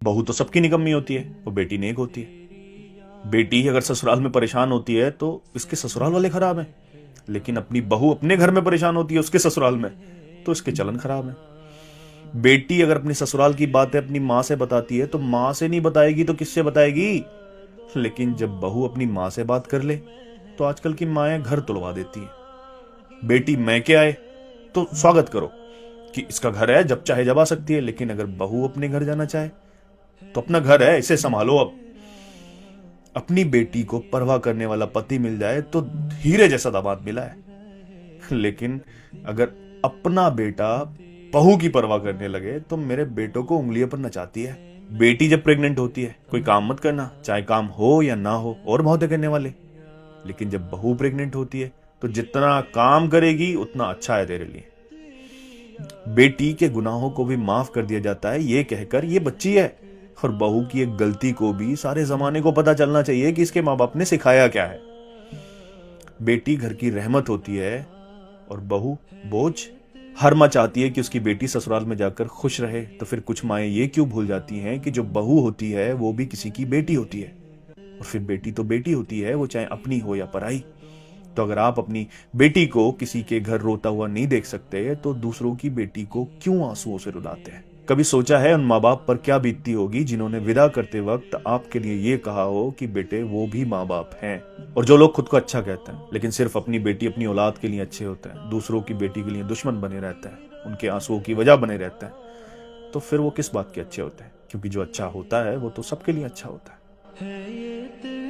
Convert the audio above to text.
बहू तो सबकी निकम्मी होती है, वो बेटी नेक होती है। बेटी अगर ससुराल में परेशान होती है तो इसके ससुराल वाले खराब हैं, लेकिन अपनी बहू अपने घर में परेशान होती है उसके ससुराल में, तो इसके चलन खराब है। बेटी अगर अपनी ससुराल की बातें अपनी माँ से बताती है तो माँ से नहीं बताएगी तो किससे बताएगी। लेकिन जब बहू अपनी माँ से बात कर ले तो आजकल की माएं घर तुड़वा देती हैं। बेटी मैके आए तो स्वागत करो कि इसका घर है, जब चाहे जब आ सकती है। लेकिन अगर बहू अपने घर जाना चाहे तो अपना घर है, इसे संभालो। अब अपनी बेटी को परवाह करने वाला पति मिल जाए तो हीरे जैसा दामाद मिला है। लेकिन अगर अपना बेटा बहू की परवाह करने लगे तो मेरे बेटों को उंगलियों पर नचाती है। बेटी जब प्रेग्नेंट होती है कोई काम मत करना, चाहे काम हो या ना हो, और बहुत है करने वाले। लेकिन जब बहू प्रेग्नेंट होती है तो जितना काम करेगी उतना अच्छा है तेरे लिए। बेटी के गुनाहों को भी माफ कर दिया जाता है ये कहकर ये बच्ची है। और बहू की एक गलती को भी सारे जमाने को पता चलना चाहिए कि इसके माँ बाप ने सिखाया क्या है। बेटी घर की रहमत होती है और बहू बोझ। हर माँ चाहती है कि उसकी बेटी ससुराल में जाकर खुश रहे, तो फिर कुछ माएं ये क्यों भूल जाती हैं कि जो बहू होती है वो भी किसी की बेटी होती है। और फिर बेटी तो बेटी होती है, वो चाहे अपनी हो या पराई। तो अगर आप अपनी बेटी को किसी के घर रोता हुआ नहीं देख सकते तो दूसरों की बेटी को क्यों आंसुओं से रुलाते हैं। कभी सोचा है उन माँ बाप पर क्या बीतती होगी जिन्होंने विदा करते वक्त आपके लिए ये कहा हो कि बेटे वो भी माँ बाप हैं। और जो लोग खुद को अच्छा कहते हैं लेकिन सिर्फ अपनी बेटी अपनी औलाद के लिए अच्छे होते हैं, दूसरों की बेटी के लिए दुश्मन बने रहते हैं, उनके आंसुओं की वजह बने रहते हैं, तो फिर वो किस बात के अच्छे होते हैं। क्योंकि जो अच्छा होता है वो तो सबके लिए अच्छा होता है।